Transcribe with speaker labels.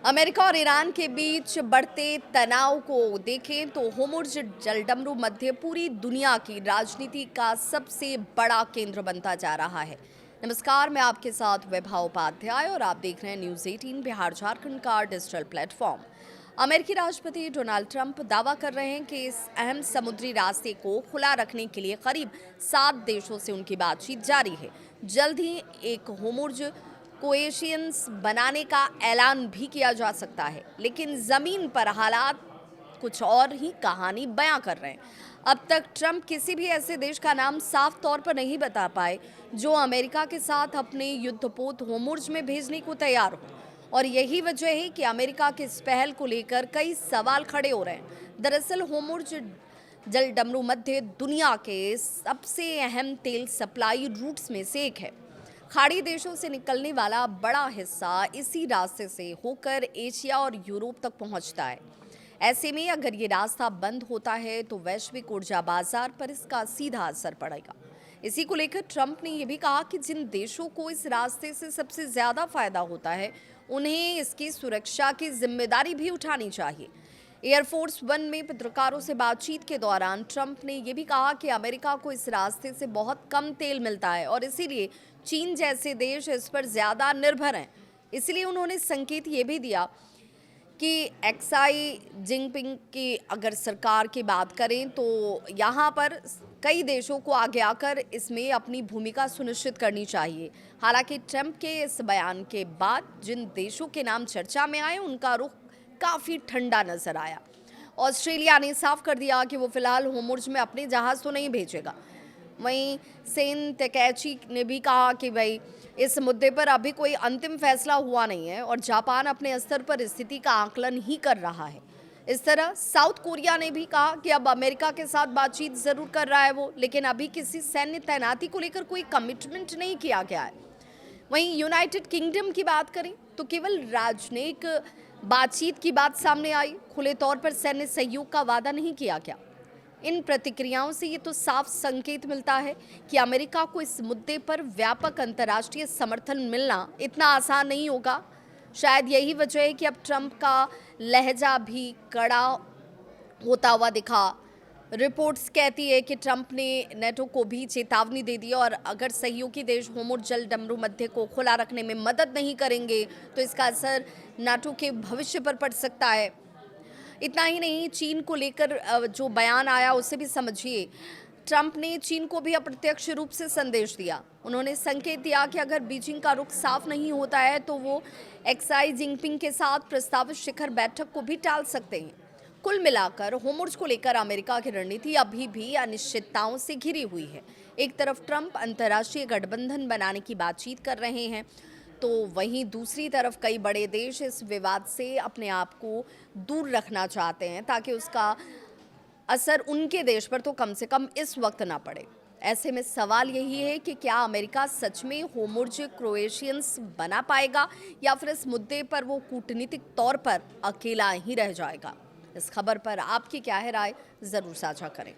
Speaker 1: America और Iran के बीच बढ़ते तनाव को देखें तो होर्मुज़ जलडमरू मध्य पूरी दुनिया की राजनीति का सबसे बड़ा केंद्र बनता जा रहा है। नमस्कार, मैं आपके साथ वैभव उपाध्याय और आप देख रहे हैं न्यूज़ 18 बिहार झारखंड का डिजिटल प्लेटफॉर्म। अमेरिकी राष्ट्रपति डोनाल्ड ट्रंप दावा कर रहे हैं कि इस अहम समुद्री रास्ते को खुला रखने के लिए करीब 7 देशों से उनकी बातचीत जारी है। जल्द ही एक होर्मुज़ कोएशियंस बनाने का ऐलान भी किया जा सकता है, लेकिन जमीन पर हालात कुछ और ही कहानी बयां कर रहे हैं। अब तक ट्रंप किसी भी ऐसे देश का नाम साफ तौर पर नहीं बता पाए जो अमेरिका के साथ अपने युद्धपोत होर्मुज़ में भेजने को तैयार हो, और यही वजह है कि अमेरिका की इस पहल को लेकर कई सवाल खड़े हो रहे हैं। दरअसल होर्मुज़ जलडमरू मध्य दुनिया के सबसे अहम तेल सप्लाई रूट्स में से एक है। खाड़ी देशों से निकलने वाला बड़ा हिस्सा इसी रास्ते से होकर एशिया और यूरोप तक पहुंचता है। ऐसे में अगर ये रास्ता बंद होता है तो वैश्विक ऊर्जा बाजार पर इसका सीधा असर पड़ेगा। इसी को लेकर ट्रंप ने यह भी कहा कि जिन देशों को इस रास्ते से सबसे ज्यादा फायदा होता है उन्हें इसकी सुरक्षा की जिम्मेदारी भी उठानी चाहिए। एयरफोर्स वन में पत्रकारों से बातचीत के दौरान ट्रंप ने यह भी कहा कि अमेरिका को इस रास्ते से बहुत कम तेल मिलता है और इसीलिए चीन जैसे देश इस पर ज़्यादा निर्भर हैं। इसलिए उन्होंने संकेत ये भी दिया कि एक्साई जिनपिंग की अगर सरकार की बात करें तो यहाँ पर कई देशों को आगे आकर इसमें अपनी भूमिका सुनिश्चित करनी चाहिए। हालांकि ट्रंप के इस बयान के बाद जिन देशों के नाम चर्चा में आए उनका रुख काफ़ी ठंडा नजर आया। ऑस्ट्रेलिया ने साफ कर दिया कि वो फिलहाल होर्मुज़ में अपने जहाज़ तो नहीं भेजेगा। वहीं सेन टेकैची ने भी कहा कि भाई इस मुद्दे पर अभी कोई अंतिम फैसला हुआ नहीं है और जापान अपने स्तर पर स्थिति का आकलन ही कर रहा है। इस तरह साउथ कोरिया ने भी कहा कि अब अमेरिका के साथ बातचीत जरूर कर रहा है वो, लेकिन अभी किसी सैन्य तैनाती को लेकर कोई कमिटमेंट नहीं किया गया है। वहीं यूनाइटेड किंगडम की बात करें तो केवल राजनयिक बातचीत की बात सामने आई, खुले तौर पर सैन्य सहयोग का वादा नहीं किया गया। इन प्रतिक्रियाओं से ये तो साफ संकेत मिलता है कि अमेरिका को इस मुद्दे पर व्यापक अंतर्राष्ट्रीय समर्थन मिलना इतना आसान नहीं होगा। शायद यही वजह है कि अब ट्रंप का लहजा भी कड़ा होता हुआ दिखा। रिपोर्ट्स कहती है कि ट्रंप ने नेटो को भी चेतावनी दे दी और अगर सहयोगी देश होर्मुज़ जलडमरू मध्य को खुला रखने में मदद नहीं करेंगे तो इसका असर नाटो के भविष्य पर पड़ सकता है। इतना ही नहीं, चीन को लेकर जो बयान आया उसे भी समझिए। ट्रंप ने चीन को भी अप्रत्यक्ष रूप से संदेश दिया। उन्होंने संकेत दिया कि अगर बीजिंग का रुख साफ नहीं होता है तो वो एक्साई जिनपिंग के साथ प्रस्तावित शिखर बैठक को भी टाल सकते हैं। कुल मिलाकर होर्मुज़ को लेकर अमेरिका की रणनीति अभी भी अनिश्चितताओं से घिरी हुई है। एक तरफ ट्रंप अंतर्राष्ट्रीय गठबंधन बनाने की बातचीत कर रहे हैं तो वहीं दूसरी तरफ कई बड़े देश इस विवाद से अपने आप को दूर रखना चाहते हैं ताकि उसका असर उनके देश पर तो कम से कम इस वक्त ना पड़े। ऐसे में सवाल यही है कि क्या अमेरिका सच में होर्मुज़ क्रोएशियंस बना पाएगा या फिर इस मुद्दे पर वो कूटनीतिक तौर पर अकेला ही रह जाएगा। इस खबर पर आपकी क्या है राय, ज़रूर साझा करें।